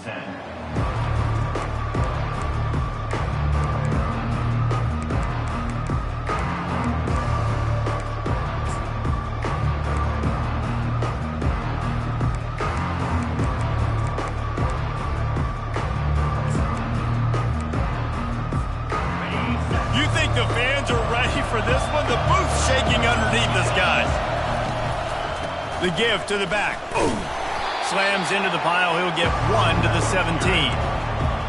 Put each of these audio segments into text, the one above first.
You think the fans are ready for this one? The booth's shaking underneath us, guys. The give to the back. Boom. Slams into the pile. He'll get 1 to the 17.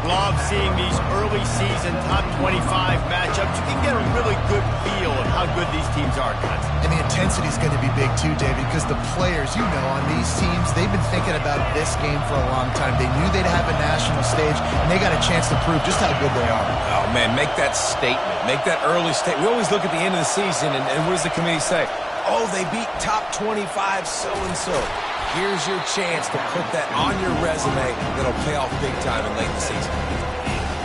Love seeing these early season top 25 matchups. You can get a really good feel of how good these teams are, guys. And the intensity is going to be big too, David, because the players, you know, on these teams, they've been thinking about this game for a long time. They knew they'd have a national stage, and they got a chance to prove just how good they are. Oh, man, make that statement. Make that early statement. We always look at the end of the season, and what does the committee say? Oh, they beat top 25 so-and-so. Here's your chance to put that on your resume that'll pay off big time in late in the season.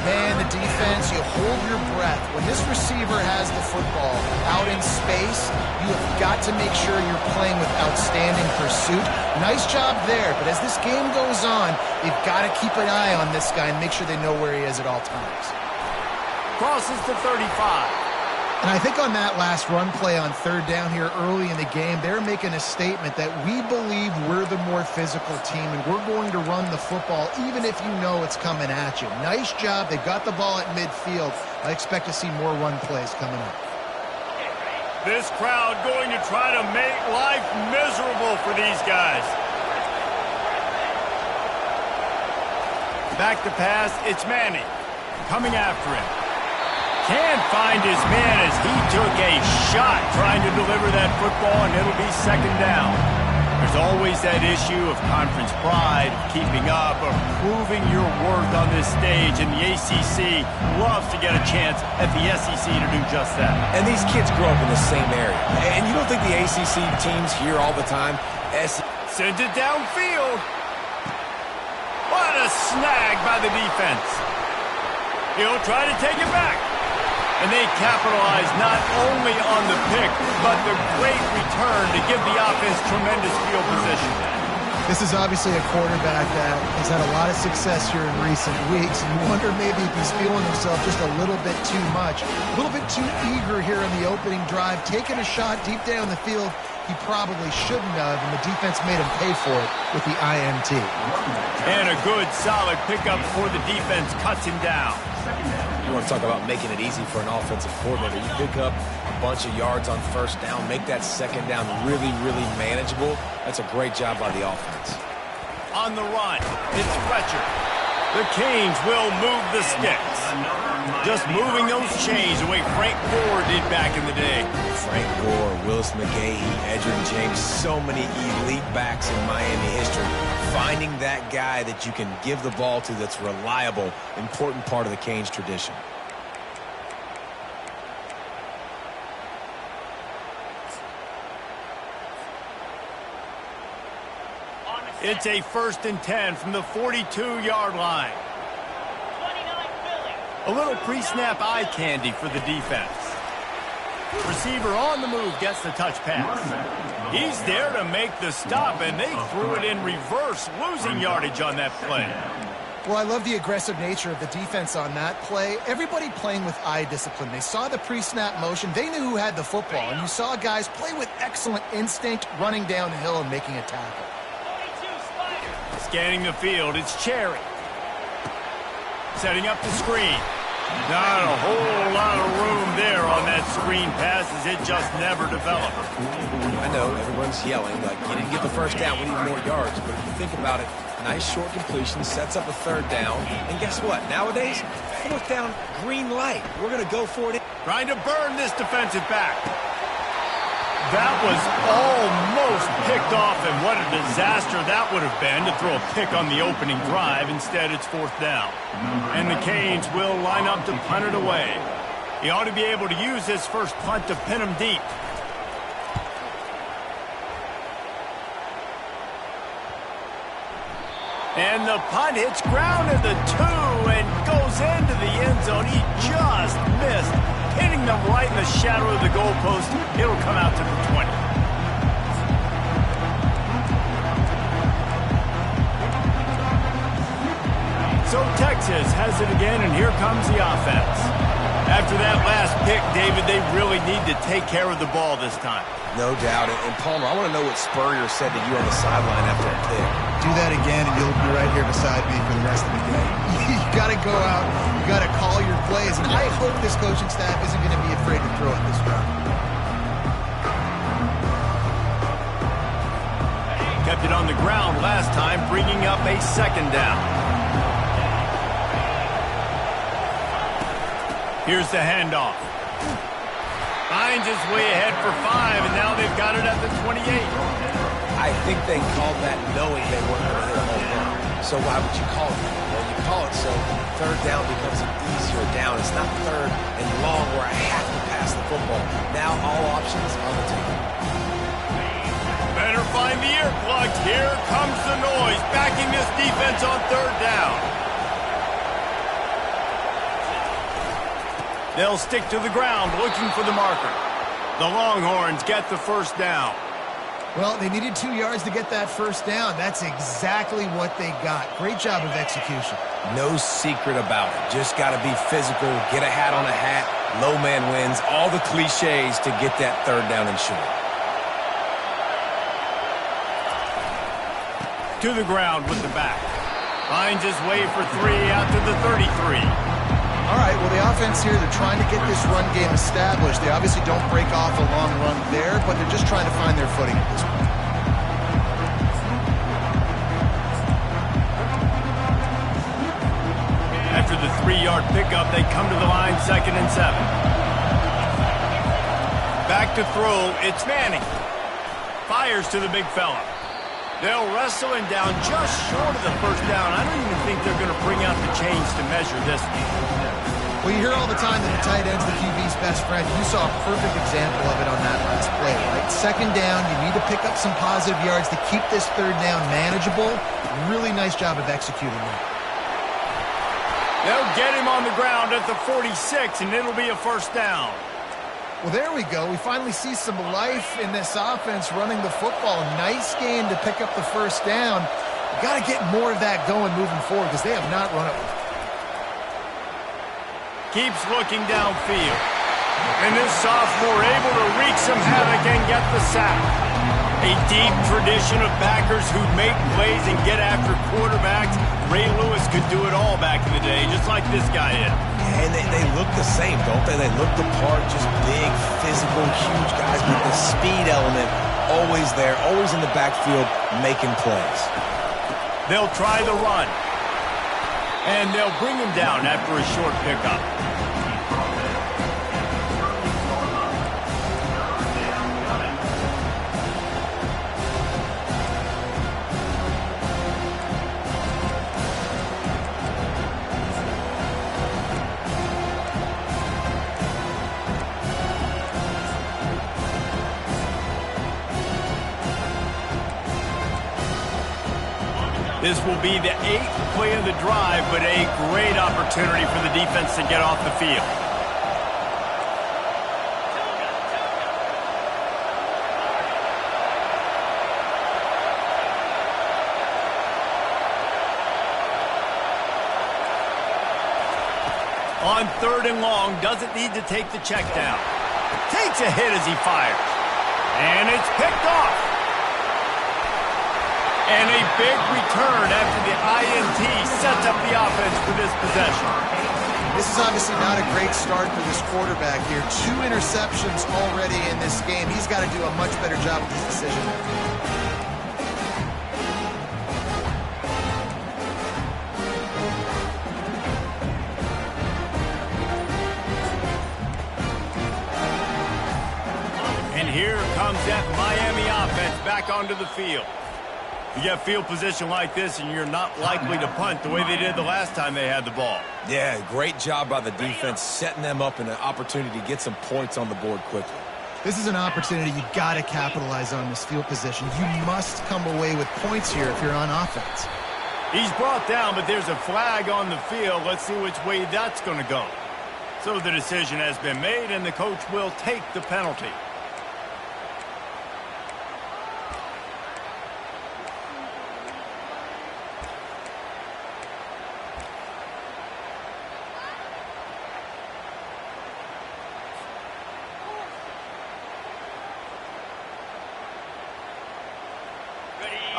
Man, the defense, you hold your breath. When this receiver has the football out in space, you have got to make sure you're playing with outstanding pursuit. Nice job there, but as this game goes on, you've got to keep an eye on this guy and make sure they know where he is at all times. Crosses to 35. And I think on that last run play on third down here early in the game, they're making a statement that we believe we're the more physical team and we're going to run the football even if you know it's coming at you. Nice job. They got the ball at midfield. I expect to see more run plays coming up. This crowd going to try to make life miserable for these guys. Back to pass. It's Manning coming after him. Can't find his man as he took a shot trying to deliver that football, and it'll be second down. There's always that issue of conference pride, of keeping up, of proving your worth on this stage, and the ACC loves to get a chance at the SEC to do just that. And these kids grow up in the same area. And you don't think the ACC teams here all the time? Sends it downfield. What a snag by the defense. He'll try to take it back. And they capitalize not only on the pick, but the great return to give the offense tremendous field position. This is obviously a quarterback that has had a lot of success here in recent weeks. And you wonder maybe if he's feeling himself just a little bit too much, a little bit too eager here in the opening drive, taking a shot deep down the field he probably shouldn't have, and the defense made him pay for it with the INT. And a good, solid pickup before the defense cuts him down. You want to talk about making it easy for an offensive coordinator. You pick up a bunch of yards on first down, make that second down really, really manageable. That's a great job by the offense. On the run, it's Fletcher. The Canes will move the sticks. Just moving those chains the way Frank Gore did back in the day. Frank Gore, Willis McGahee, Edgerrin James, so many elite backs in Miami history. Finding that guy that you can give the ball to that's reliable, important part of the Canes tradition. It's a 1st and 10 from the 42-yard line. A little pre-snap eye candy for the defense. Receiver on the move gets the touch pass. He's there to make the stop, and they threw it in reverse, losing yardage on that play. Well, I love the aggressive nature of the defense on that play. Everybody playing with eye discipline. They saw the pre-snap motion. They knew who had the football, and you saw guys play with excellent instinct, running downhill and making a tackle. Scanning the field, it's Cherry. Setting up the screen. Not a whole lot of room there on that screen pass as it just never developed. I know everyone's yelling like you didn't get the first down, we need more yards. But if you think about it, nice short completion, sets up a third down. And guess what? Nowadays, fourth down, green light. We're going to go for it. Trying to burn this defensive back. That was almost picked off, and what a disaster that would have been to throw a pick on the opening drive. Instead, it's 4th down. And the Canes will line up to punt it away. He ought to be able to use his first punt to pin him deep. And the punt hits ground at the 2 and goes into the end zone. He just missed, hitting them right in the shadow of the goalpost. It'll come out to the 20. So Texas has it again, and here comes the offense. After that last pick, David, they really need to take care of the ball this time. No doubt. And Palmer, I want to know what Spurrier said to you on the sideline after a pick. Do that again, and you'll be right here beside me for the rest of the game. You got to go out. You got to call your plays. And I hope this coaching staff isn't going to be afraid to throw it this round. Kept it on the ground last time, bringing up a second down. Here's the handoff. Finds his way ahead for 5, and now they've got it at the 28. I think they called that knowing they weren't going to hit a home run. So why would you call it that? Well, you call it so third down becomes an easier down. It's not third and long where I have to pass the football. Now all options on the table. Better find the earplugs. Here comes the noise, backing this defense on third down. They'll stick to the ground looking for the marker. The Longhorns get the first down. Well, they needed 2 yards to get that first down. That's exactly what they got. Great job of execution. No secret about it. Just got to be physical, get a hat on a hat, low man wins, all the cliches to get that third down and short. To the ground with the back. Finds his way for 3 out to the 33. All right, well, the offense here, they're trying to get this run game established. They obviously don't break off a long run there, but they're just trying to find their footing at this point. After the 3-yard pickup, they come to the line 2nd and 7. Back to throw, it's Manning. Fires to the big fella. They'll wrestle him down just short of the first down. I don't even think they're going to bring out the chains to measure this one. Well, you hear all the time that the tight end's the QB's best friend. You saw a perfect example of it on that last play, right? Second down, you need to pick up some positive yards to keep this third down manageable. Really nice job of executing that. They'll get him on the ground at the 46, and it'll be a first down. Well, there we go. We finally see some life in this offense running the football. Nice game to pick up the first down. You got to get more of that going moving forward because they have not run it. Keeps looking downfield. And this sophomore able to wreak some havoc and get the sack. A deep tradition of backers who make plays and get after quarterbacks. Ray Lewis could do it all back in the day, just like this guy is. And they look the same, don't they? They look the part, just big, physical, huge guys with the speed element always there, always in the backfield, making plays. They'll try the run. And they'll bring him down after a short pickup. This will be the 8th play of the drive, but a great opportunity for the defense to get off the field. On 3rd and long, doesn't need to take the check down. Takes a hit as he fires. And it's picked off. And a big return after the INT sets up the offense for this possession. This is obviously not a great start for this quarterback here. 2 interceptions already in this game. He's got to do a much better job with his decision. And here comes that Miami offense back onto the field. You get field position like this, and you're not likely to punt the way they did the last time they had the ball. Yeah, great job by the defense, setting them up in an opportunity to get some points on the board quickly. This is an opportunity you got to capitalize on this field position. You must come away with points here if you're on offense. He's brought down, but there's a flag on the field. Let's see which way that's going to go. So the decision has been made, and the coach will take the penalty.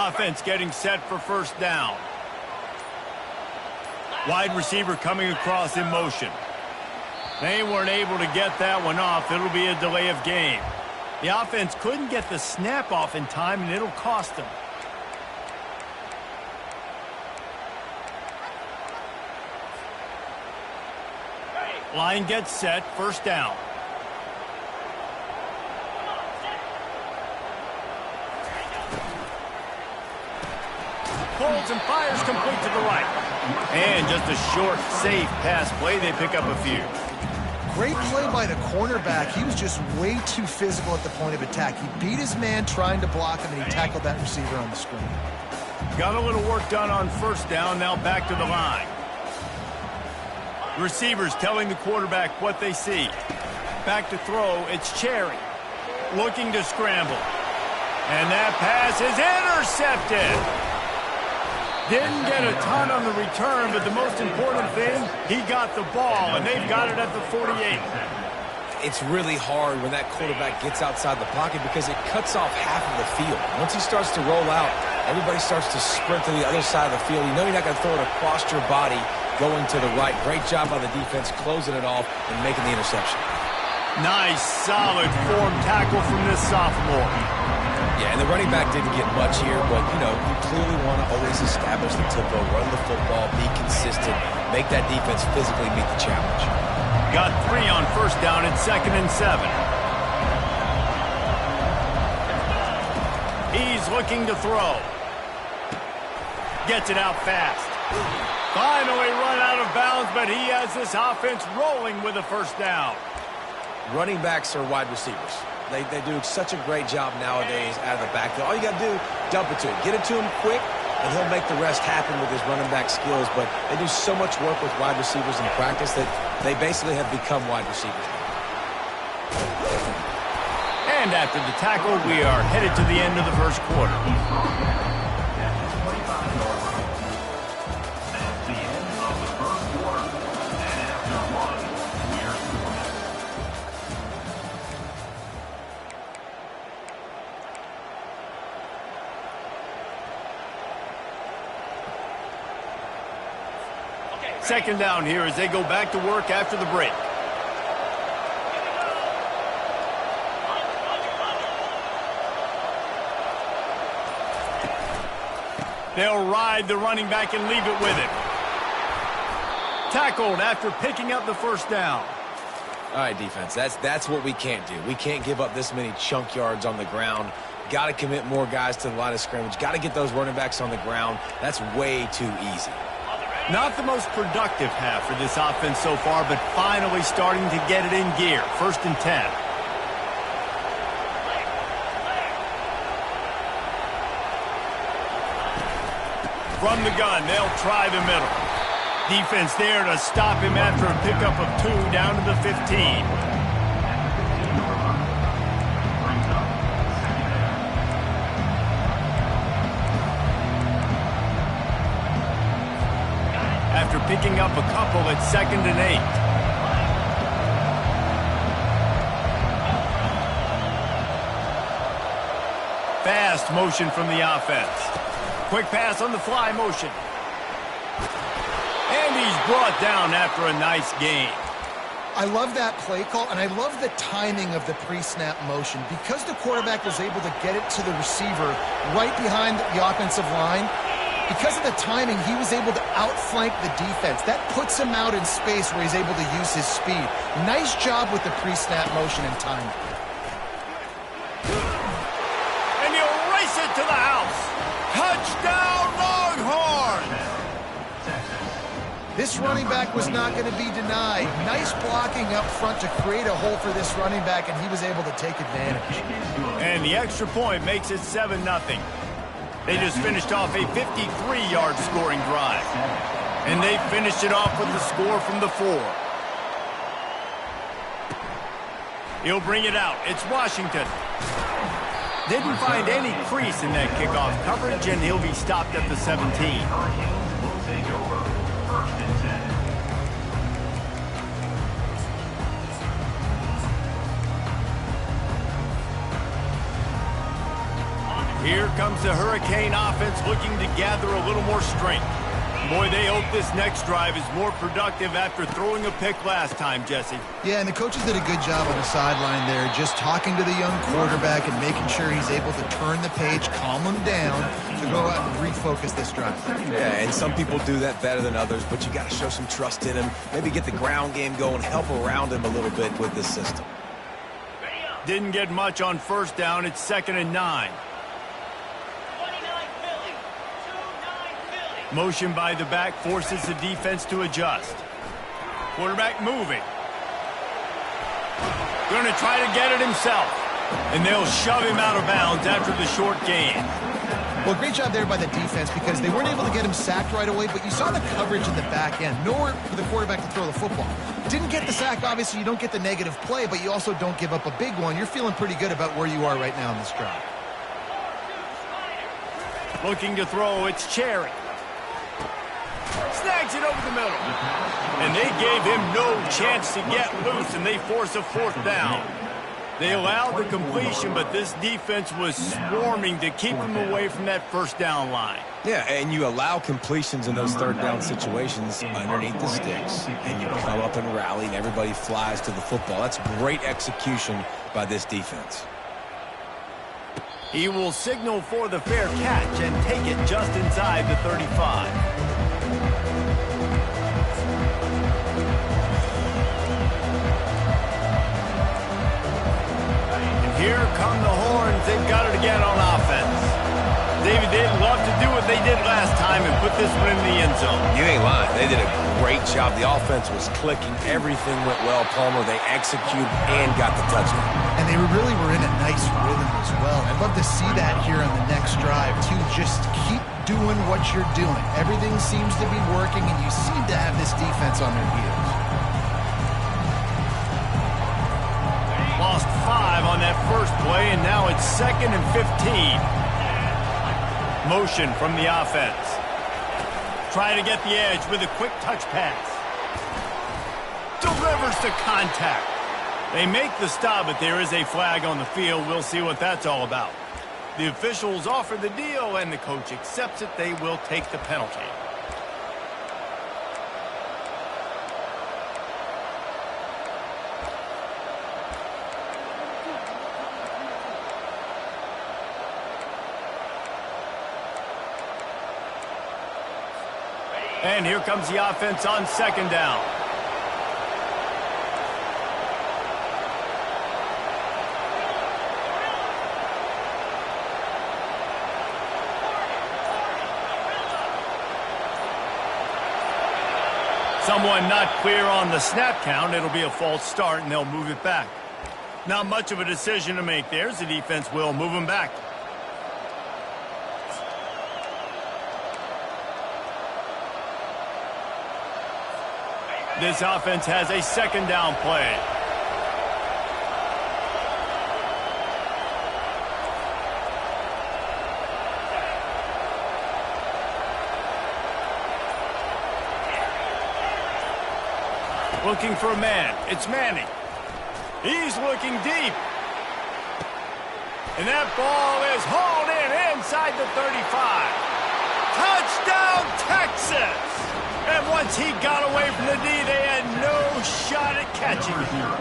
offense getting set for first down. Wide receiver coming across in motion. They weren't able to get that one off. It'll be a delay of game. The offense couldn't get the snap off in time, and it'll cost them. Line gets set, first down. Pulls and fires complete to the right. And just a short, safe pass play. They pick up a few. Great play by the cornerback. He was just way too physical at the point of attack. He beat his man trying to block him, and he tackled that receiver on the screen. Got a little work done on first down. Now back to the line. Receivers telling the quarterback what they see. Back to throw. It's Cherry. Looking to scramble. And that pass is intercepted. Didn't get a ton on the return, but the most important thing, he got the ball, and they've got it at the 48. It's really hard when that quarterback gets outside the pocket because it cuts off half of the field. Once he starts to roll out, everybody starts to sprint to the other side of the field. You know you're not going to throw it across your body going to the right. Great job by the defense closing it off and making the interception. Nice, solid form tackle from this sophomore. Yeah, and the running back didn't get much here, but, you know, you clearly want to always establish the tempo, run the football, be consistent, make that defense physically meet the challenge. Got 3 on first down at 2nd and 7. He's looking to throw. Gets it out fast. Finally run out of bounds, but he has this offense rolling with a first down. Running backs are wide receivers. They do such a great job nowadays out of the backfield. All you got to do, dump it to him. Get it to him quick, and he'll make the rest happen with his running back skills. But they do so much work with wide receivers in practice that they basically have become wide receivers. And after the tackle, we are headed to the end of the first quarter. Second down here as they go back to work after the break. They'll ride the running back and leave it with him. Tackled after picking up the first down. All right, defense, that's what we can't do. We can't give up this many chunk yards on the ground. Got to commit more guys to the line of scrimmage. Got to get those running backs on the ground. That's way too easy. Not the most productive half for this offense so far, but finally starting to get it in gear. 1st and 10. From the gun, they'll try the middle. Defense there to stop him after a pickup of 2 down to the 15. After picking up a couple at 2nd and 8. Fast motion from the offense. Quick pass on the fly motion. And he's brought down after a nice gain. I love that play call, and I love the timing of the pre-snap motion. Because the quarterback was able to get it to the receiver right behind the offensive line, because of the timing, he was able to outflank the defense. That puts him out in space where he's able to use his speed. Nice job with the pre-snap motion and timing. And he'll race it to the house. Touchdown, Longhorns! This running back was not going to be denied. Nice blocking up front to create a hole for this running back, and he was able to take advantage. And the extra point makes it 7-0. They just finished off a 53-yard scoring drive. And they finished it off with the score from the 4. He'll bring it out. It's Washington. Didn't find any crease in that kickoff coverage, and he'll be stopped at the 17. Here comes the Hurricane offense looking to gather a little more strength. Boy, they hope this next drive is more productive after throwing a pick last time, Jesse. Yeah, and the coaches did a good job on the sideline there, just talking to the young quarterback and making sure he's able to turn the page, calm him down, to go out and refocus this drive. Yeah, and some people do that better than others, but you got to show some trust in him. Maybe get the ground game going, help around him a little bit with this system. Didn't get much on first down. It's 2nd and 9. Motion by the back forces the defense to adjust. Quarterback moving. Going to try to get it himself. And they'll shove him out of bounds after the short gain. Well, great job there by the defense because they weren't able to get him sacked right away, but you saw the coverage at the back end. Nowhere for the quarterback to throw the football. Didn't get the sack, obviously. You don't get the negative play, but you also don't give up a big one. You're feeling pretty good about where you are right now in this drive. Looking to throw, it's Cherry. Snags it over the middle. And they gave him no chance to get loose, and they force a 4th down. They allowed the completion, but this defense was swarming to keep him away from that first down line. Yeah, and you allow completions in those 3rd down situations underneath the sticks, and you come up and rally, and everybody flies to the football. That's great execution by this defense. He will signal for the fair catch and take it just inside the 35. Here come the horns. They've got it again on offense. David, they'd love to do what they did last time and put this one in the end zone. You ain't lying. They did a great job. The offense was clicking. Everything went well, Palmer. They executed and got the touchdown. And they really were in a nice rhythm as well. I'd love to see that here on the next drive, too. Just keep doing what you're doing. Everything seems to be working, and you seem to have this defense on their heels. Lost 5 on that first play, and now it's 2nd and 15. Motion from the offense. Try to get the edge with a quick touch pass. Delivers to contact. They make the stop, but there is a flag on the field. We'll see what that's all about. The officials offer the deal, and the coach accepts it. They will take the penalty. And here comes the offense on 2nd down. Someone not clear on the snap count. It'll be a false start, and they'll move it back. Not much of a decision to make there. The defense will move them back. This offense has a 2nd down play. Looking for a man. It's Manning. He's looking deep. And that ball is hauled in inside the 35. Touchdown, Texas! And once he got away from the D, they had no shot at catching him.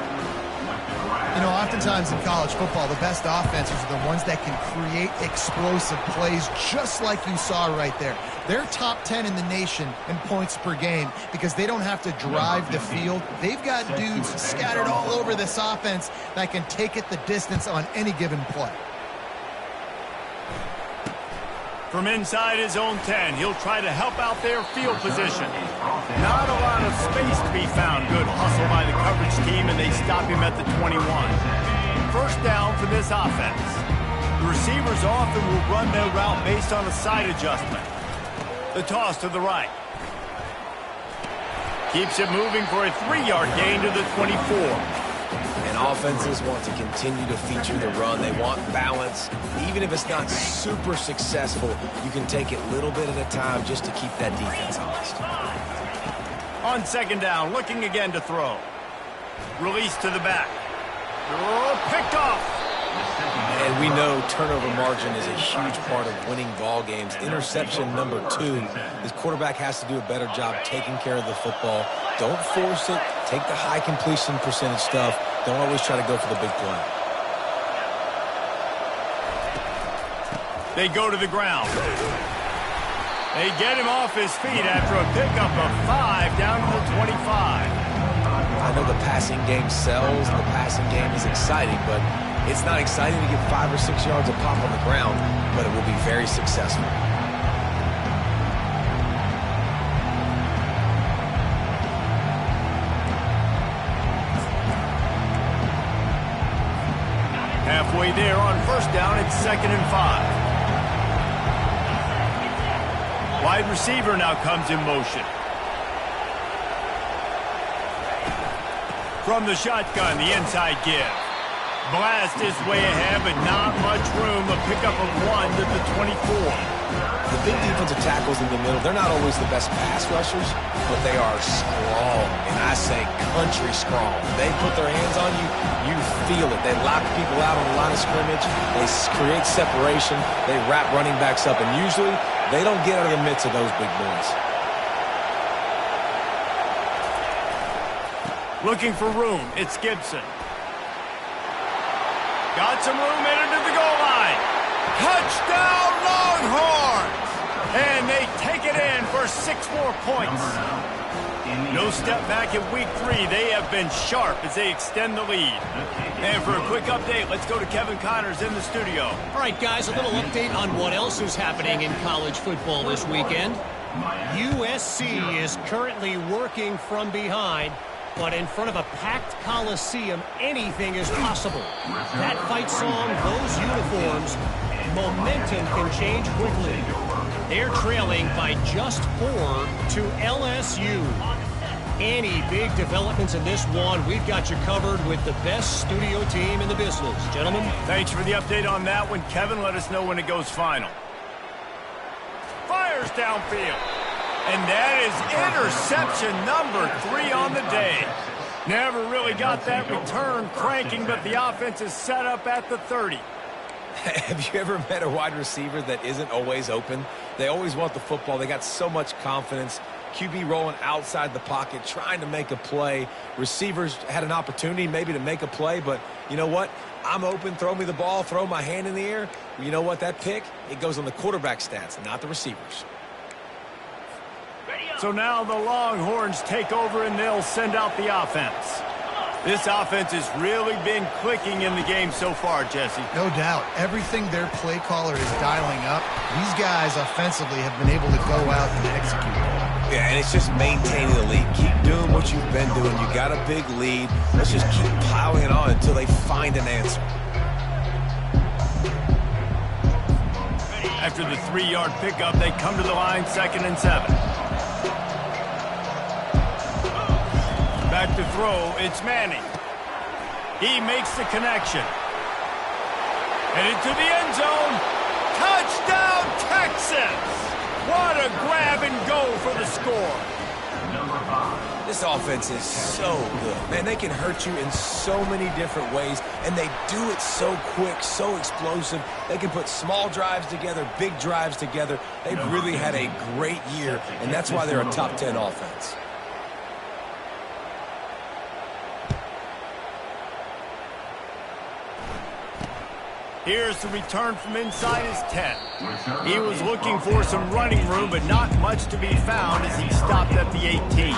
You know, oftentimes in college football, the best offenses are the ones that can create explosive plays just like you saw right there. They're top 10 in the nation in points per game because they don't have to drive the field. They've got dudes scattered all over this offense that can take it the distance on any given play. From inside his own 10, he'll try to help out their field position. Not a lot of space to be found. Good hustle by the coverage team, and they stop him at the 21. First down for this offense. The receivers often will run their route based on a side adjustment. The toss to the right. Keeps it moving for a 3-yard gain to the 24. And offenses want to continue to feature the run. They want balance. Even if it's not super successful, you can take it little bit at a time just to keep that defense honest. On 2nd down, looking again to throw. Release to the back. Oh, picked off. And we know turnover margin is a huge part of winning ball games. Interception number 2. This quarterback has to do a better job taking care of the football. Don't force it. Take the high completion percentage stuff. Don't always try to go for the big play. They go to the ground. They get him off his feet after a pickup of 5 down to the 25. I know the passing game sells, and the passing game is exciting, but it's not exciting to get 5 or 6 yards of pop on the ground, but it will be very successful. Halfway there on first down, it's 2nd and 5. Wide receiver now comes in motion. From the shotgun, the inside give. Blast his way ahead, but not much room. A pickup of 1 to the 24. The big defensive tackles in the middle, they're not always the best pass rushers, but they are strong, and I say country strong. They put their hands on you, you feel it. They lock people out on the line of scrimmage. They create separation. They wrap running backs up, and usually they don't get out of the midst of those big boys. Looking for room, it's Gibson. Got some room into the goal line. Touchdown, Longhorns! And they take it in for 6 more points. No step back in week 3. They have been sharp as they extend the lead. And for a quick update, let's go to Kevin Connors in the studio. All right, guys, a little update on what else is happening in college football this weekend. USC is currently working from behind, but in front of a packed Coliseum, anything is possible. That fight song, those uniforms, momentum can change quickly. They're trailing by just 4 to LSU. Any big developments in this one, we've got you covered with the best studio team in the business. Gentlemen. Thanks for the update on that one. Kevin, let us know when it goes final. Fires downfield. And that is interception number 3 on the day. Never really got that return cranking, but the offense is set up at the 30. Have you ever met a wide receiver that isn't always open? They always want the football. They got so much confidence. QB rolling outside the pocket, trying to make a play. Receivers had an opportunity maybe to make a play, but you know what? I'm open, throw me the ball, throw my hand in the air. You know what? That pick, it goes on the quarterback stats, not the receivers. So now the Longhorns take over and they'll send out the offense. This offense has really been clicking in the game so far, Jesse. No doubt. Everything their play caller is dialing up, these guys offensively have been able to go out and execute. Yeah, and it's just maintaining the lead. Keep doing what you've been doing. You got a big lead. Let's just keep piling it on until they find an answer. After the 3-yard pickup, they come to the line, 2nd and 7. Back to throw, it's Manning. He makes the connection. And into the end zone. Touchdown, Texas! What a grab and go for the score. This offense is so good. Man, they can hurt you in so many different ways, and they do it so quick, so explosive. They can put small drives together, big drives together. They've really had a great year, and that's why they're a top 10 offense. Here's the return from inside his 10. He was looking for some running room, but not much to be found as he stopped at the 18.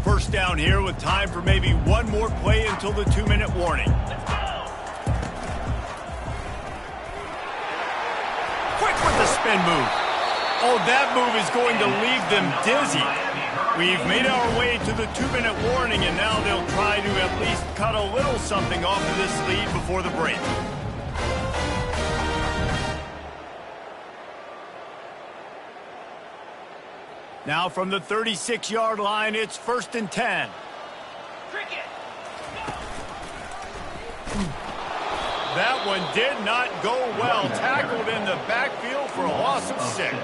First down here with time for maybe one more play until the 2-minute warning. Quick with the spin move. Oh, that move is going to leave them dizzy. We've made our way to the 2-minute warning, and now they'll try to at least cut a little something off of this lead before the break. Now from the 36-yard line, it's 1st and 10. That one did not go well. Tackled in the backfield for a loss of 6.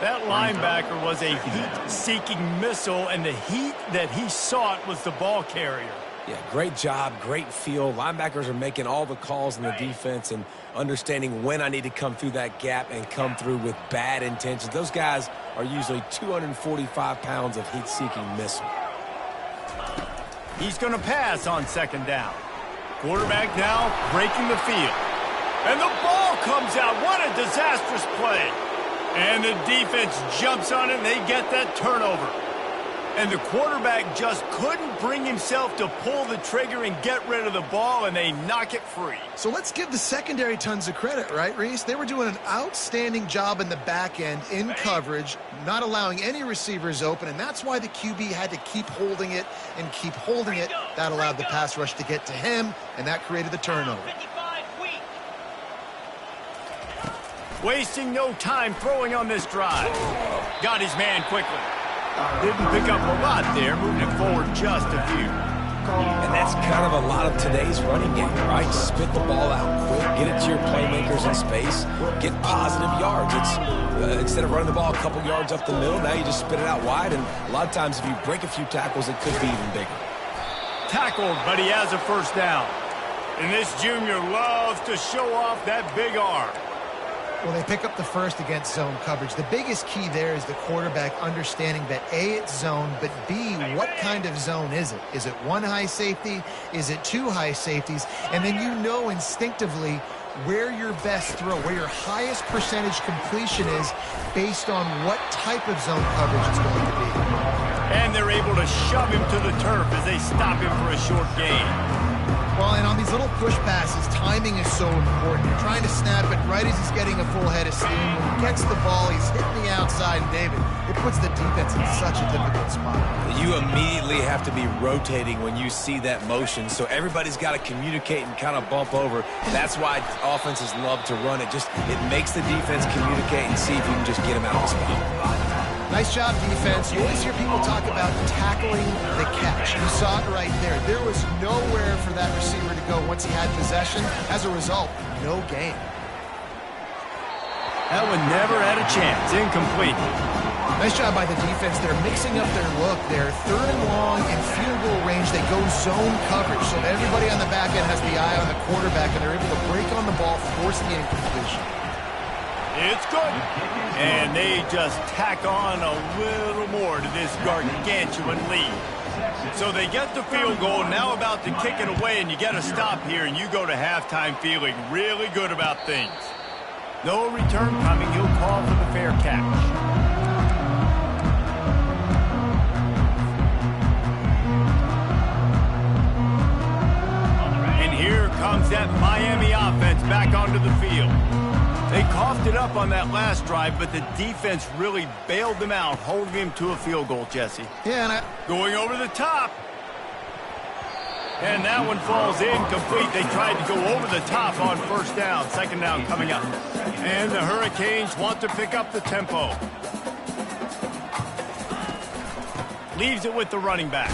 That linebacker was a heat-seeking missile, and the heat that he sought was the ball carrier. Yeah, great job, great feel. Linebackers are making all the calls in the defense and understanding when I need to come through that gap and come through with bad intentions. Those guys are usually 245 pounds of heat-seeking missile. He's going to pass on second down. Quarterback now breaking the field. And the ball comes out. What a disastrous play. And the defense jumps on it, and they get that turnover. And the quarterback just couldn't bring himself to pull the trigger and get rid of the ball, and they knock it free. So let's give the secondary tons of credit, right, Reese? They were doing an outstanding job in the back end in coverage, not allowing any receivers open, and that's why the QB had to keep holding it and keep holding it. That allowed the pass rush to get to him, and that created the turnover. Wasting no time throwing on this drive. Got his man quickly. Didn't pick up a lot there, moving it forward just a few. And that's kind of a lot of today's running game, right? Spit the ball out quick, get it to your playmakers in space, get positive yards. It's instead of running the ball a couple yards up the middle, now you just spit it out wide, and a lot of times if you break a few tackles, it could be even bigger. Tackled, but he has a first down. And this junior loves to show off that big arm. Well, they pick up the first against zone coverage. The biggest key there is the quarterback understanding that A, it's zone, but B, what kind of zone is it? Is it one high safety? Is it two high safeties? And then you know instinctively where your best throw, where your highest percentage completion is based on what type of zone coverage it's going to be. And they're able to shove him to the turf as they stop him for a short gain. Well, and on these little push passes, timing is so important. You're trying to snap it right as he's getting a full head of steam. When he gets the ball, he's hitting the outside, and David, it puts the defense in such a difficult spot. You immediately have to be rotating when you see that motion, so everybody's got to communicate and kind of bump over. That's why offenses love to run it. It makes the defense communicate and see if you can just get them out of the spot. Nice job, defense. You always hear people talk about tackling the catch. You saw it right there. There was nowhere for that receiver to go once he had possession. As a result, no gain. That one never had a chance. Incomplete. Nice job by the defense. They're mixing up their look. They're third and long in field goal range. They go zone coverage. So everybody on the back end has the eye on the quarterback, and they're able to break on the ball, force the incompletion. It's good. And they just tack on a little more to this gargantuan lead. So they get the field goal, now about to kick it away, and you get a stop here, and you go to halftime feeling really good about things. No return coming. He'll call for the fair catch. And here comes that Miami offense back onto the field. They coughed it up on that last drive, but the defense really bailed them out, holding him to a field goal, Jesse. Yeah, and going over the top. And that one falls incomplete. They tried to go over the top on first down. Second down coming up. And the Hurricanes want to pick up the tempo. Leaves it with the running back.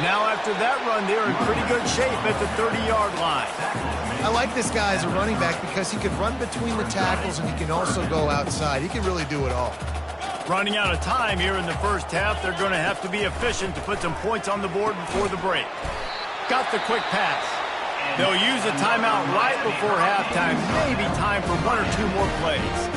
Now after that run, they're in pretty good shape at the 30-yard line. I like this guy as a running back because he can run between the tackles and he can also go outside. He can really do it all. Running out of time here in the first half. They're going to have to be efficient to put some points on the board before the break. Got the quick pass. They'll use a timeout right before halftime. Maybe time for one or two more plays.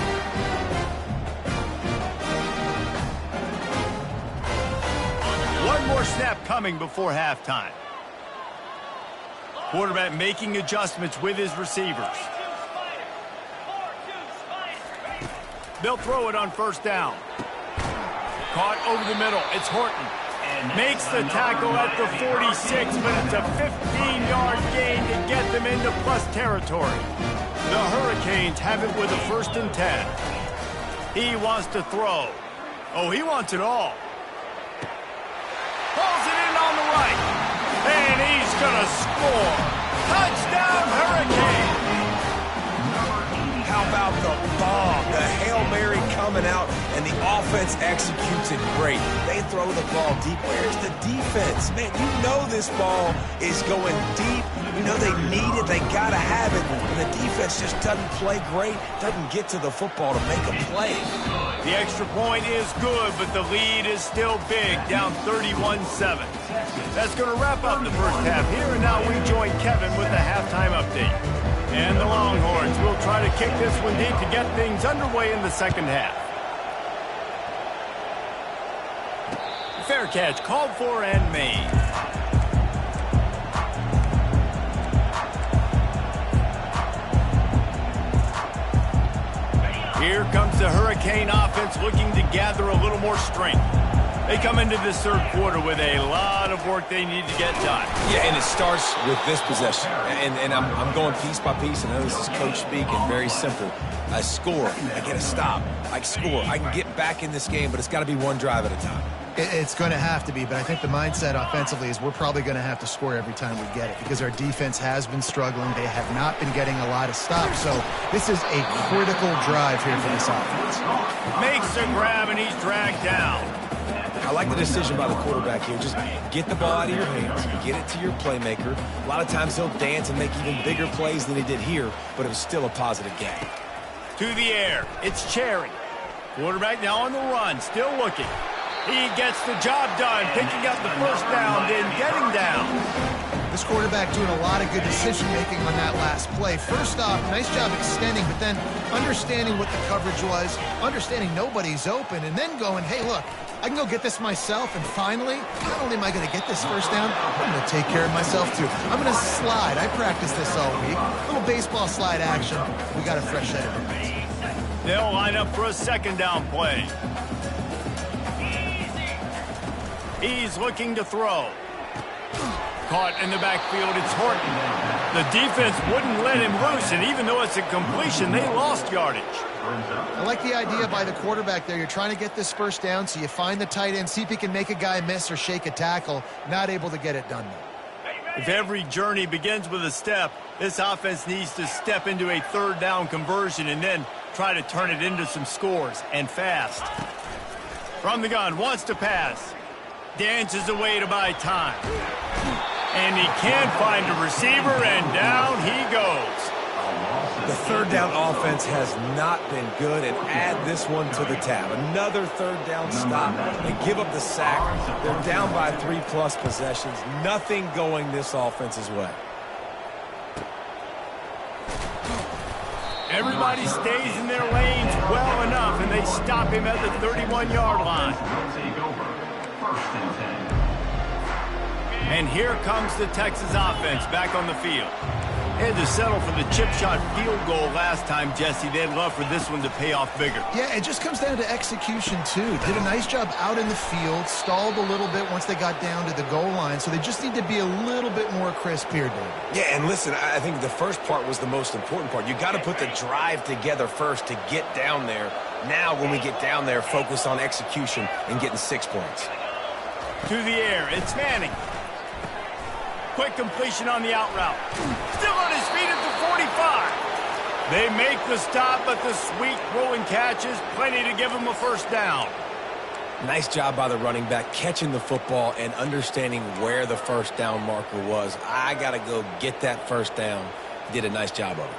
One more snap coming before halftime. Quarterback making adjustments with his receivers. They'll throw it on first down. Caught over the middle. It's Horton. Makes the tackle at the 46, but it's a 15-yard gain to get them into plus territory. The Hurricanes have it with a 1st and 10. He wants to throw. Oh, he wants it all. Pulls it in on the right. And he's going to score. Touchdown, Hurricane. How about the bomb? The Hail Mary coming out, and the offense executes it great. They throw the ball deep. Where's the defense? Man, you know this ball is going deep You know they need it, they got to have it, and the defense just doesn't play great, doesn't get to the football to make a play. The extra point is good, but the lead is still big, down 31-7. That's going to wrap up the first half here, and now we join Kevin with the halftime update. And the Longhorns will try to kick this one deep to get things underway in the second half. Fair catch called for and made. Here comes the Hurricane offense looking to gather a little more strength. They come into this third quarter with a lot of work they need to get done. Yeah, and it starts with this possession. And I'm going piece by piece. I know this is coach speak and very simple. I score. I get a stop. I score. I can get back in this game, but it's got to be one drive at a time. It's going to have to be, but I think the mindset offensively is we're probably going to have to score every time we get it because our defense has been struggling. They have not been getting a lot of stops, so this is a critical drive here for this offense. Makes the grab, and he's dragged down. I like the decision by the quarterback here. Just get the ball out of your hands. Get it to your playmaker. A lot of times he'll dance and make even bigger plays than he did here, but it was still a positive game. To the air. It's Cherry. Quarterback now on the run, still looking. He gets the job done, picking up the first down, then getting down. This quarterback doing a lot of good decision-making on that last play. First off, nice job extending, but then understanding what the coverage was, understanding nobody's open, and then going, hey, look, I can go get this myself, and finally, not only am I going to get this first down, I'm going to take care of myself, too. I'm going to slide. I practiced this all week. A little baseball slide action. We got a fresh set of defense. They'll line up for a second down play. He's looking to throw. Caught in the backfield, it's Horton. The defense wouldn't let him loose, and even though it's a completion, they lost yardage. I like the idea by the quarterback there. You're trying to get this first down, so you find the tight end, see if he can make a guy miss or shake a tackle. Not able to get it done, though. If every journey begins with a step, this offense needs to step into a third down conversion and then try to turn it into some scores, and fast. From the gun, wants to pass. Dances away to buy time. And he can't find a receiver, and down he goes. The third down offense has not been good, and add this one to the tab. Another third down stop. They give up the sack. They're down by 3+ possessions. Nothing going this offense's way. Everybody stays in their lanes well enough, and they stop him at the 31-yard line. And here comes the Texas offense back on the field. They had to settle for the chip shot field goal last time, Jesse. They'd love for this one to pay off bigger. Yeah, it just comes down to execution, too. Did a nice job out in the field, stalled a little bit once they got down to the goal line, so they just need to be a little bit more crisp here, David. Yeah, and listen, I think the first part was the most important part. You got to put the drive together first to get down there. Now, when we get down there, focus on execution and getting 6 points. To the air, it's Manning. Quick completion on the out route. Still on his feet at the 45. They make the stop, but the sweet rolling catch is plenty to give him a first down. Nice job by the running back catching the football and understanding where the first down marker was. I got to go get that first down. He did a nice job of it.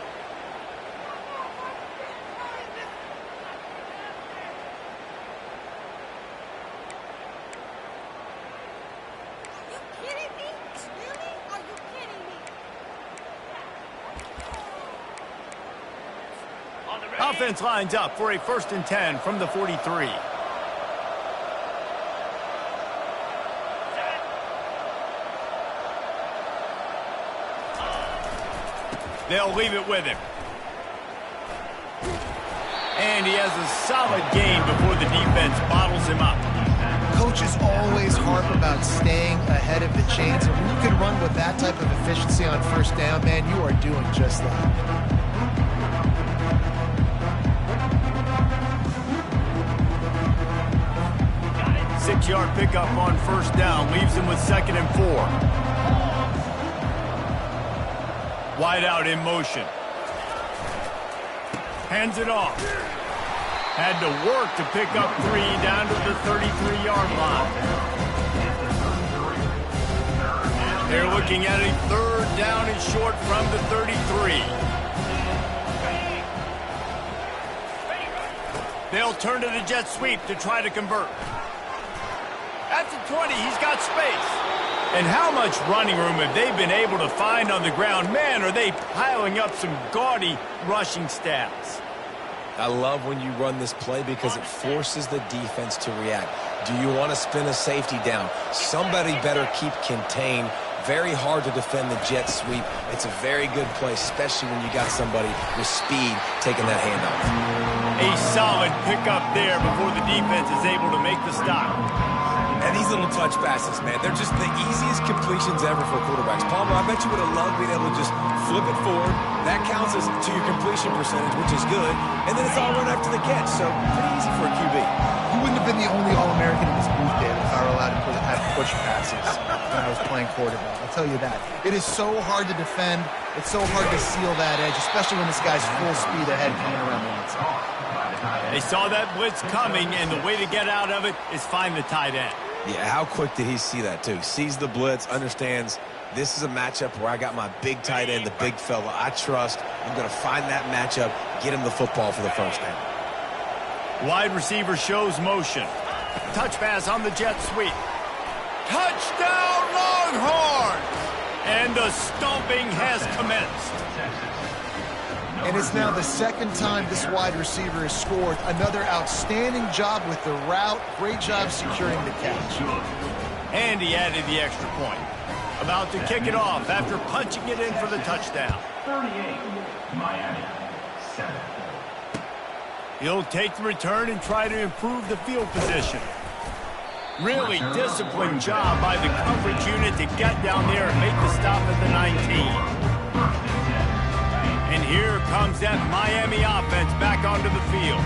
Offense lines up for a 1st and 10 from the 43. They'll leave it with him. And he has a solid gain before the defense bottles him up. Coaches always harp about staying ahead of the chains, and when you can run with that type of efficiency on first down, man, you are doing just that. 6-yard pickup on first down leaves him with 2nd and 4. Wide out in motion. Hands it off. Had to work to pick up 3 down to the 33-yard line. They're looking at a third down and short from the 33. They'll turn to the jet sweep to try to convert. At the 20, he's got space. And how much running room have they been able to find on the ground? Man, are they piling up some gaudy rushing stats. I love when you run this play because it forces the defense to react. Do you want to spin a safety down? Somebody better keep contained. Very hard to defend the jet sweep. It's a very good play, especially when you got somebody with speed taking that handoff. A solid pickup there before the defense is able to make the stop. And these little touch passes, man, they're just the easiest completions ever for quarterbacks. Palmer, I bet you would have loved being able to just flip it forward. That counts as to your completion percentage, which is good. And then it's all run after the catch, so pretty easy for a QB. You wouldn't have been the only All-American in this booth, David, if I were allowed to have push passes when I was playing quarterback. I'll tell you that. It is so hard to defend. It's so hard to seal that edge, especially when this guy's full speed ahead coming around the outside. They saw that blitz coming, and the way to get out of it is find the tight end. Yeah, how quick did he see that, too? Sees the blitz, understands this is a matchup where I got my big tight end, the big fella I trust. I'm going to find that matchup, get him the football for the first down. Wide receiver shows motion. Touch pass on the jet sweep. Touchdown, Longhorns! And the stomping has commenced. And it's now the second time this wide receiver has scored. Another outstanding job with the route. Great job securing the catch. And he added the extra point. About to kick it off after punching it in for the touchdown. 38, Miami, 7. He'll take the return and try to improve the field position. Really disciplined job by the coverage unit to get down there and make the stop at the 19. And here comes that Miami offense back onto the field.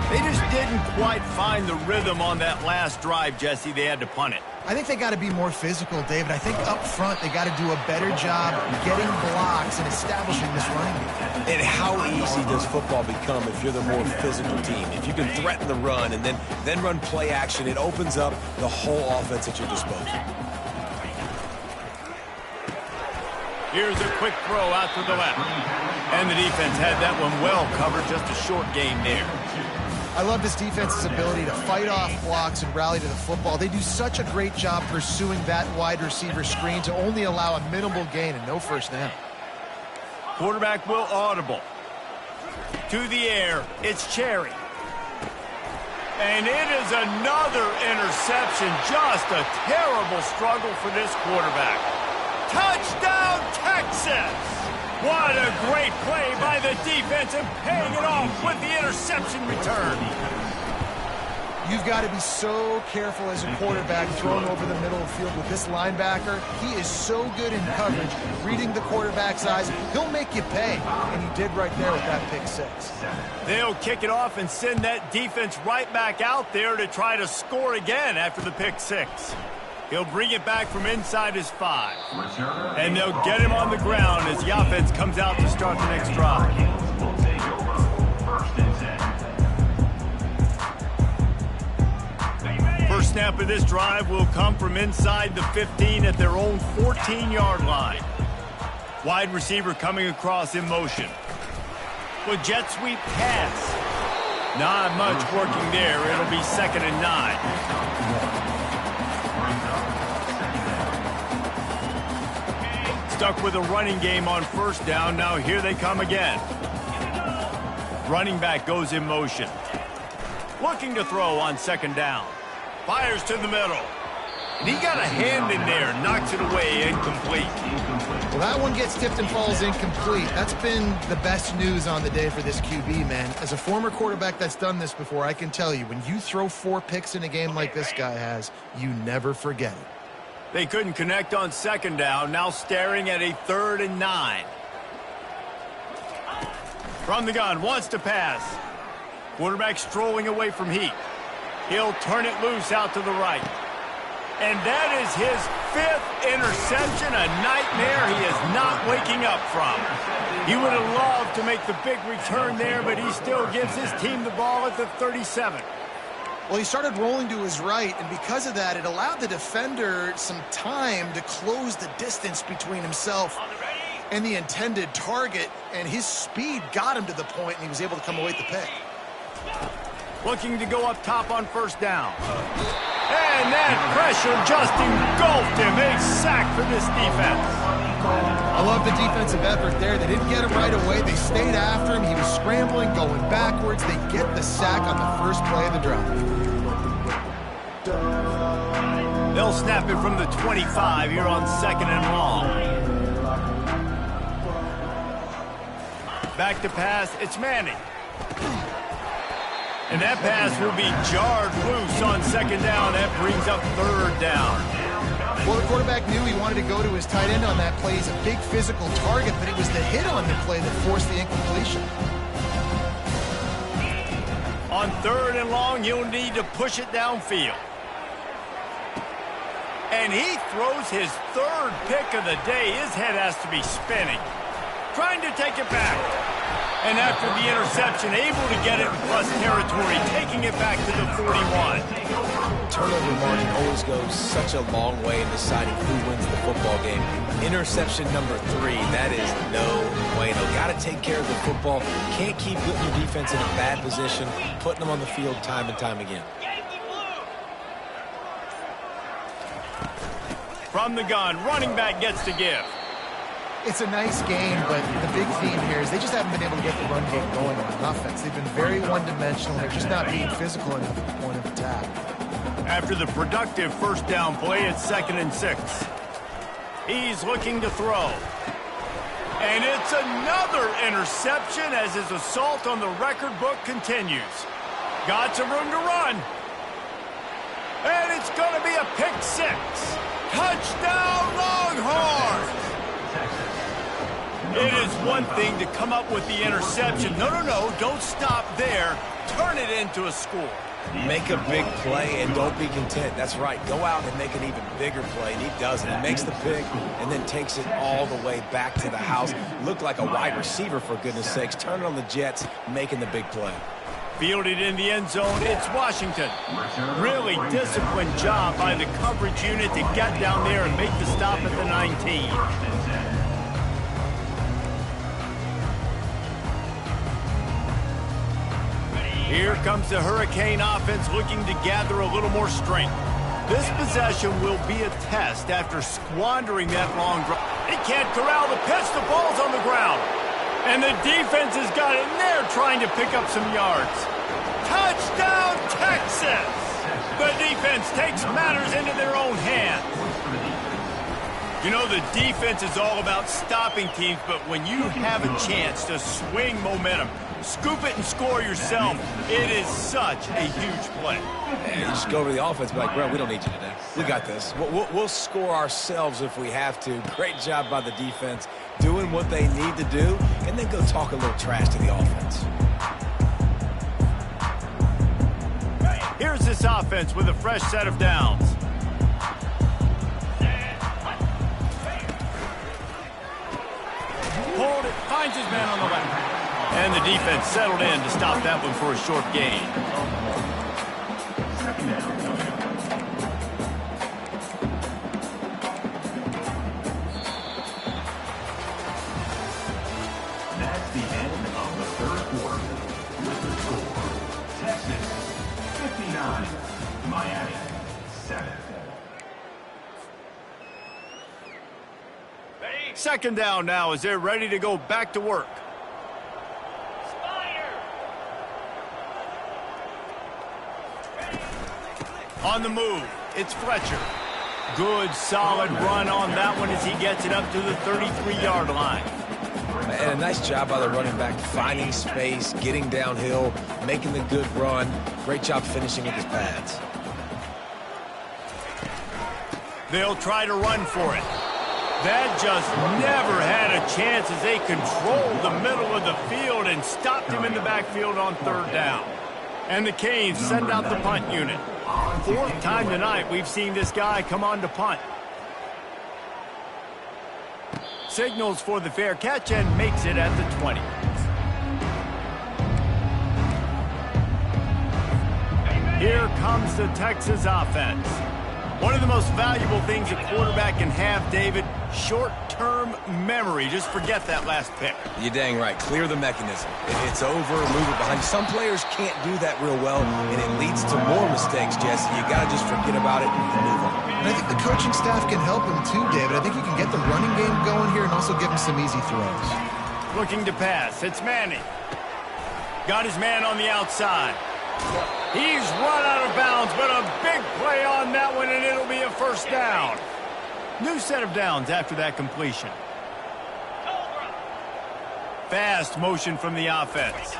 They just didn't quite find the rhythm on that last drive, Jesse. They had to punt it. I think they got to be more physical, David. I think up front they got to do a better job getting blocks and establishing this running game. And how easy does football become if you're the more physical team? If you can threaten the run and then run play action, it opens up the whole offense at your disposal. Here's a quick throw out to the left. And the defense had that one well covered, just a short gain there. I love this defense's ability to fight off blocks and rally to the football. They do such a great job pursuing that wide receiver screen to only allow a minimal gain and no first down. Quarterback will audible. To the air, it's Cherry. And it is another interception. Just a terrible struggle for this quarterback. Touchdown, Texas! What a great play by the defense and paying it off with the interception return. You've got to be so careful as a quarterback throwing over the middle of the field with this linebacker. He is so good in coverage, reading the quarterback's eyes. He'll make you pay, and he did right there with that pick six. They'll kick it off and send that defense right back out there to try to score again after the pick six. He'll bring it back from inside his 5. And they'll get him on the ground as the offense comes out to start the next drive. First snap of this drive will come from inside the 15 at their own 14-yard line. Wide receiver coming across in motion. With jet sweep pass. Not much working there. It'll be 2nd and 9. Stuck with a running game on first down. Now here they come again. Running back goes in motion. Looking to throw on 2nd down. Fires to the middle. And he got a hand in there. Knocks it away. Incomplete. Well, that one gets tipped and falls incomplete. That's been the best news on the day for this QB, man. As a former quarterback that's done this before, I can tell you, when you throw 4 picks in a game like this guy has, you never forget it. They couldn't connect on 2nd down. Now staring at a 3rd and 9. From the gun, wants to pass. Quarterback strolling away from heat. He'll turn it loose out to the right. And that is his 5th interception, a nightmare he is not waking up from. He would have loved to make the big return there, but he still gives his team the ball at the 37. Well, he started rolling to his right, and because of that, it allowed the defender some time to close the distance between himself and the intended target, and his speed got him to the point, and he was able to come away with the pick. Looking to go up top on first down. And that pressure just engulfed him. A sack for this defense. I love the defensive effort there. They didn't get him right away. They stayed after him. He was scrambling, going backwards. They get the sack on the first play of the drive. They'll snap it from the 25 here on 2nd and long. Back to pass, it's Manning. And that pass will be jarred loose on 2nd down. That brings up 3rd down. Well, the quarterback knew he wanted to go to his tight end on that play. He's a big physical target, but it was the hit on the play that forced the incompletion. On 3rd and long, you'll need to push it downfield. And he throws his 3rd pick of the day. His head has to be spinning. Trying to take it back. And after the interception, able to get it in plus territory, taking it back to the 41. Turnover margin always goes such a long way in deciding who wins the football game. Interception number 3, that is no bueno. Got to take care of the football. Can't keep putting your defense in a bad position, putting them on the field time and time again. From the gun, running back gets to give. It's a nice game, but the big theme here is they just haven't been able to get the run game going on offense. They've been very one-dimensional. They're just not being physical enough at the point of attack. After the productive first down play, it's 2nd and 6. He's looking to throw. And it's another interception as his assault on the record book continues. Got some room to run. And it's going to be a pick 6. Touchdown, Longhorns! It is one thing to come up with the interception. No, don't stop there. Turn it into a score. Make a big play and don't be content. That's right. Go out and make an even bigger play, and he does it. He makes the pick and then takes it all the way back to the house. Looked like a wide receiver, for goodness sakes. Turn it on the Jets, making the big play. Fielded in the end zone, it's Washington. Really disciplined job by the coverage unit to get down there and make the stop at the 19. Here comes the Hurricane offense looking to gather a little more strength. This possession will be a test after squandering that long drive. He can't corral the pitch, the ball's on the ground. And the defense has got in there trying to pick up some yards. Touchdown, Texas! The defense takes matters into their own hands. You know, the defense is all about stopping teams, but when you have a chance to swing momentum, scoop it and score yourself, it is such a huge play. And you just go over to the offense and be like, bro, we don't need you today. We got this. We'll score ourselves if we have to. Great job by the defense, doing what they need to do, and then go talk a little trash to the offense. Here's this offense with a fresh set of downs. Pulled it, finds his man on the left. And the defense settled in to stop that one for a short gain. That's the end of the 3rd quarter. With the score, Texas 59, Miami 7. 2nd down now as they're ready to go back to work. On the move, it's Fletcher. Good, solid run on that one as he gets it up to the 33-yard line. And a nice job by the running back, finding space, getting downhill, making the good run. Great job finishing with his pads. They'll try to run for it. That just never had a chance as they controlled the middle of the field and stopped him in the backfield on 3rd down. And the Canes send out the punt unit. 4th time tonight we've seen this guy come on to punt. Signals for the fair catch and makes it at the 20. Here comes the Texas offense. One of the most valuable things a quarterback can have, David, short-term memory. Just forget that last pick. You're dang right. Clear the mechanism. It's over, move it behind you. Some players can't do that real well, and it leads to more mistakes, Jesse. You got to just forget about it and move on. And I think the coaching staff can help him too, David. I think he can get the running game going here and also give him some easy throws. Looking to pass. It's Manning. Got his man on the outside. He's run out of bounds, but a big play on that one, and it'll be a first down. New set of downs after that completion. Fast motion from the offense.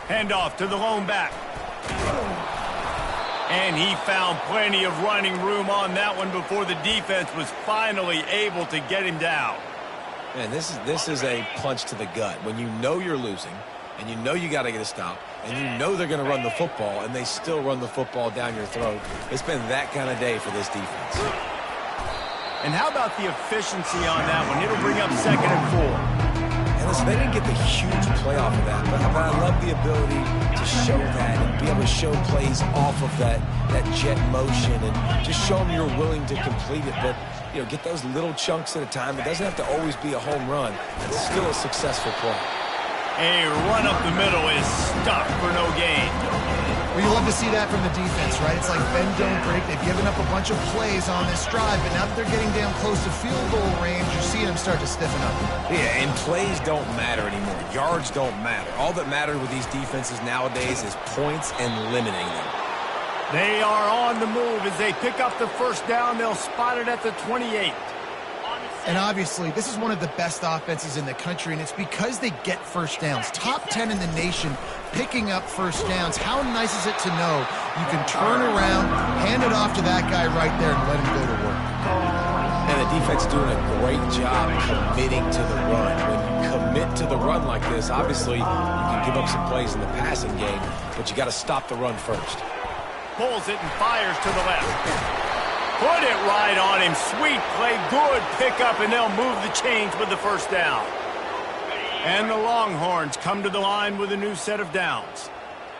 Handoff to the lone back. And he found plenty of running room on that one before the defense was finally able to get him down. Man, this is a punch to the gut. When you know you're losing, and you know you got to get a stop, and you know they're going to run the football, and they still run the football down your throat. It's been that kind of day for this defense. And how about the efficiency on that one? It'll bring up 2nd and 4. And listen, they didn't get the huge play off of that, but I love the ability to show that and be able to show plays off of that jet motion and just show them you're willing to complete it. But, you know, get those little chunks at a time. It doesn't have to always be a home run. It's still a successful play. A run up the middle is stuck for no gain. Well, you love to see that from the defense, right? It's like bend, don't break. They've given up a bunch of plays on this drive, but now that they're getting down close to field goal range, you're seeing them start to stiffen up. Yeah, and plays don't matter anymore. Yards don't matter. All that matters with these defenses nowadays is points and limiting them. They are on the move as they pick up the first down. They'll spot it at the 28. And obviously, this is one of the best offenses in the country, and it's because they get first downs. Top 10 in the nation picking up first downs. How nice is it to know you can turn around, hand it off to that guy right there, and let him go to work? And the defense is doing a great job committing to the run. When you commit to the run like this, obviously, you can give up some plays in the passing game, but you got to stop the run first. Pulls it and fires to the left. Put it right on him. Sweet play. Good pickup, and they'll move the chains with the first down. And the Longhorns come to the line with a new set of downs.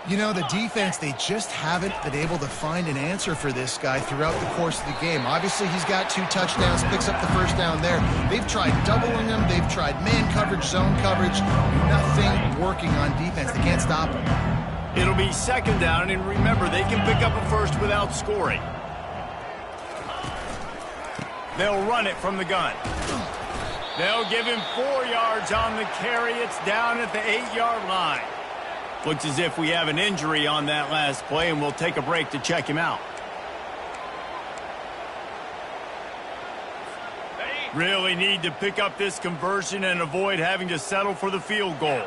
You know, the defense, they just haven't been able to find an answer for this guy throughout the course of the game. Obviously, he's got 2 touchdowns, picks up the first down there. They've tried doubling him. They've tried man coverage, zone coverage. Nothing working on defense. They can't stop him. It'll be 2nd down, and remember, they can pick up a first without scoring. They'll run it from the gun. They'll give him 4 yards on the carry. It's down at the 8-yard line. Looks as if we have an injury on that last play, and we'll take a break to check him out. Really need to pick up this conversion and avoid having to settle for the field goal.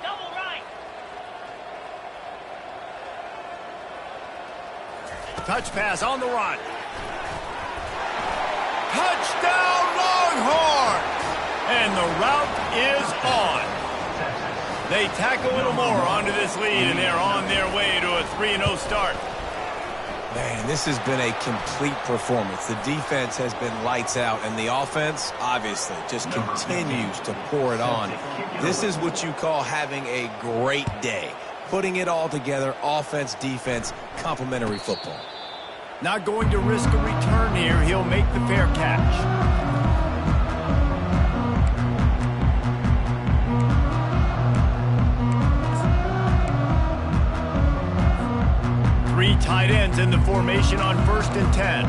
Double right. Touch pass on the run. Touchdown, Longhorns! And the route is on. They tack a little more onto this lead, and they're on their way to a 3-0 start. Man, this has been a complete performance. The defense has been lights out, and the offense, obviously, just continues to pour it on. This is what you call having a great day. Putting it all together, offense, defense, complementary football. Not going to risk a return here. He'll make the fair catch. 3 tight ends in the formation on 1st and 10.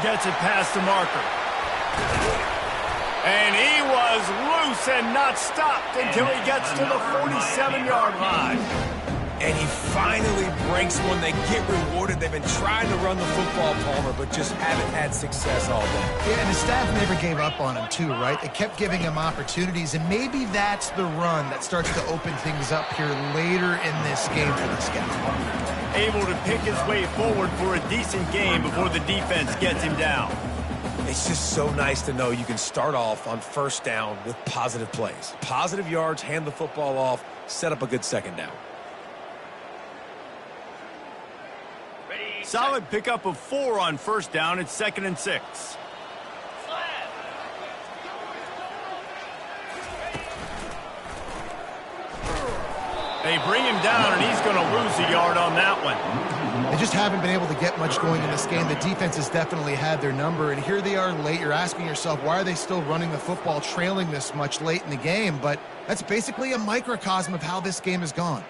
Gets it past the marker. And he was loose and not stopped until he gets to the 47-yard line. And he finally breaks one. They get rewarded. They've been trying to run the football, Palmer, but just haven't had success all day. Yeah, and the staff never gave up on him, too, right? They kept giving him opportunities, and maybe that's the run that starts to open things up here later in this game for this guy. Able to pick his way forward for a decent game before the defense gets him down. It's just so nice to know you can start off on 1st down with positive plays. Positive yards, hand the football off, set up a good 2nd down. Solid pickup of 4 on 1st down. It's 2nd and 6. They bring him down, and he's going to lose a yard on that one. They just haven't been able to get much going in this game. The defense has definitely had their number, and here they are late. You're asking yourself, why are they still running the football, trailing this much late in the game? But that's basically a microcosm of how this game has gone.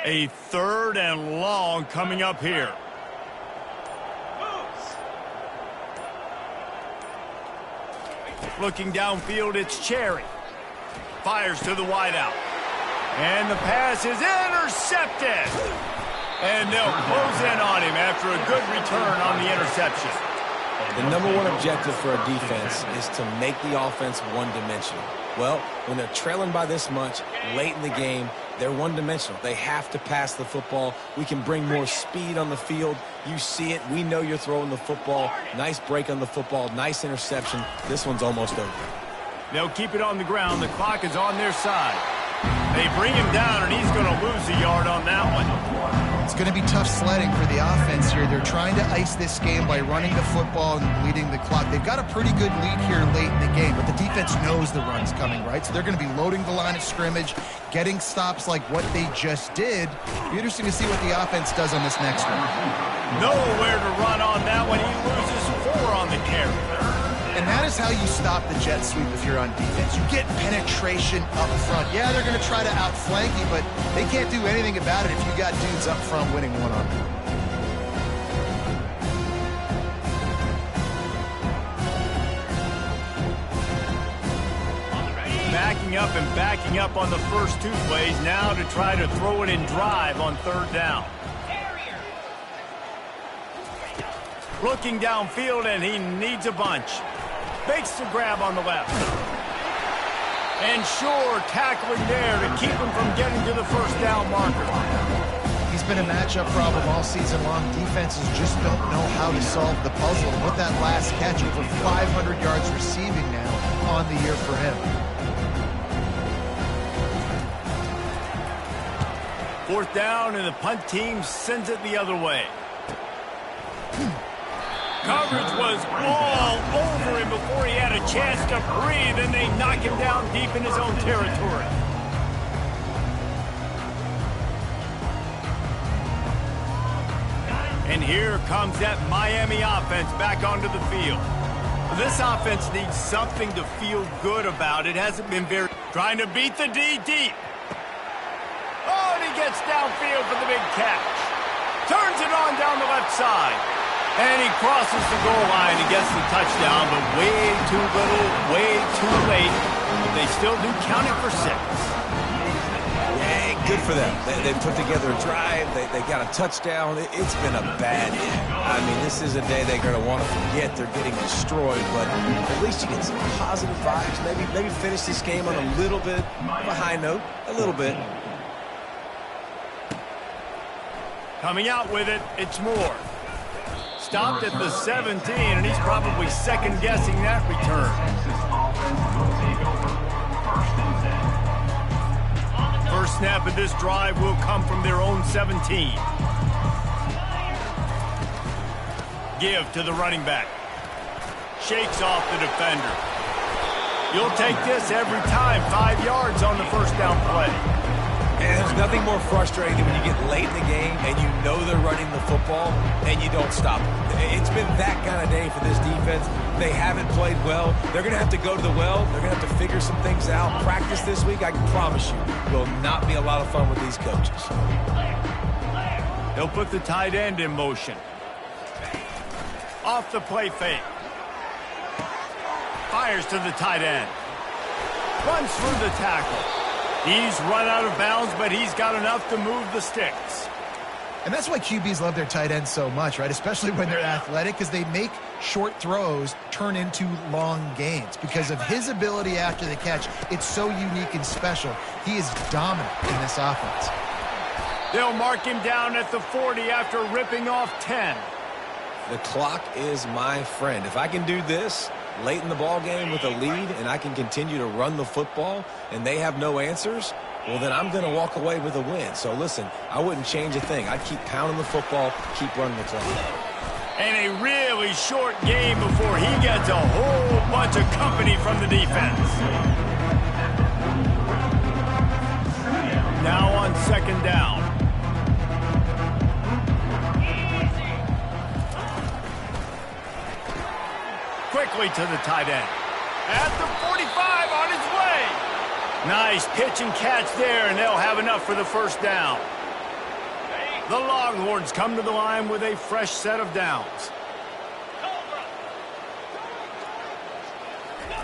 A 3rd and long coming up here. Looking downfield, it's Cherry. Fires to the wideout. And the pass is intercepted. And they'll close in on him after a good return on the interception. The number one objective for a defense is to make the offense one-dimensional. Well, when they're trailing by this much late in the game, they're one-dimensional. They have to pass the football. We can bring more speed on the field. You see it. We know you're throwing the football. Nice break on the football. Nice interception. This one's almost over. They'll keep it on the ground. The clock is on their side. They bring him down, and he's going to lose a yard on that one. It's going to be tough sledding for the offense here. They're trying to ice this game by running the football and bleeding the clock. They've got a pretty good lead here late in the game, but the defense knows the run's coming, right? So they're going to be loading the line of scrimmage, getting stops like what they just did. It'll be interesting to see what the offense does on this next one. Nowhere to run on that one. He loses 4 on the carry. And that is how you stop the jet sweep if you're on defense. You get penetration up front. Yeah, they're going to try to outflank you, but they can't do anything about it if you got dudes up front winning one-on-one. Backing up on the first 2 plays, now to try to throw it in drive on 3rd down. Looking downfield, and he needs a bunch. Makes the grab on the left. And Shore tackling there to keep him from getting to the first down marker. He's been a matchup problem all season long. Defenses just don't know how to solve the puzzle. And with that last catch, over 500 yards receiving now on the year for him. 4th down, and the punt team sends it the other way. Coverage was all over him before he had a chance to breathe, and they knock him down deep in his own territory. And here comes that Miami offense back onto the field. This offense needs something to feel good about. It hasn't been very... Trying to beat the D deep. Oh, and he gets downfield for the big catch. Turns it on down the left side. And he crosses the goal line and gets the touchdown, but way too little, way too late. But they still do count it for 6. Yeah, good for them. They put together a drive. They got a touchdown. It's been a bad day. I mean, this is a day they're going to want to forget. They're getting destroyed, but at least you get some positive vibes. Maybe finish this game on a little bit of a high note. A little bit. Coming out with it, it's Moore. Stopped at the 17, and he's probably second-guessing that return. First snap of this drive will come from their own 17. Give to the running back. Shakes off the defender. You'll take this every time. 5 yards on the first down play. And there's nothing more frustrating than when you get late in the game and you know they're running the football and you don't stop them. It's been that kind of day for this defense. They haven't played well. They're going to have to go to the well. They're going to have to figure some things out. Practice this week, I can promise you, will not be a lot of fun with these coaches. They'll put the tight end in motion. Off the play fake. Fires to the tight end. Runs through the tackle. He's run out of bounds, but he's got enough to move the sticks. And that's why QBs love their tight ends so much, right? Especially when they're athletic, because they make short throws turn into long gains. Because of his ability after the catch, it's so unique and special. He is dominant in this offense. They'll mark him down at the 40 after ripping off 10. The clock is my friend. If I can do this late in the ball game with a lead and I can continue to run the football and they have no answers, well, then I'm going to walk away with a win. So, listen, I wouldn't change a thing. I'd keep pounding the football, keep running the clock. And a really short game before he gets a whole bunch of company from the defense. Now on on second down. Quickly to the tight end. At the 45, on his way. Nice pitch and catch there, and they'll have enough for the first down. The Longhorns come to the line with a fresh set of downs.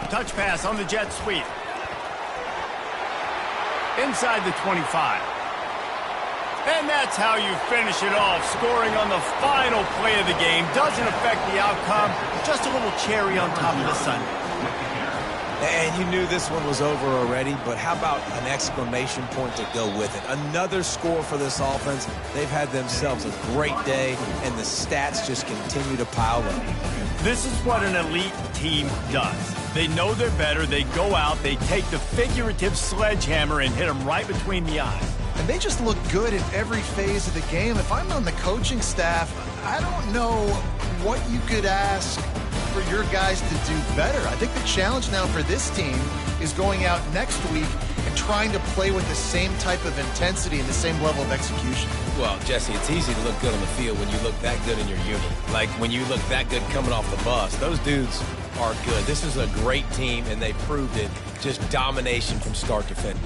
Touch pass on the jet sweep. Inside the 25. And that's how you finish it off. Scoring on the final play of the game doesn't affect the outcome. Just a little cherry on top of the sundae. And you knew this one was over already, but how about an exclamation point to go with it? Another score for this offense. They've had themselves a great day, and the stats just continue to pile up. This is what an elite team does. They know they're better. They go out. They take the figurative sledgehammer and hit them right between the eyes. And they just look good in every phase of the game. If I'm on the coaching staff, I don't know what you could ask for your guys to do better. I think the challenge now for this team is going out next week and trying to play with the same type of intensity and the same level of execution. Well, Jesse, it's easy to look good on the field when you look that good in your unit. Like when you look that good coming off the bus. Those dudes are good. This is a great team, and they proved it. Just domination from start to finish.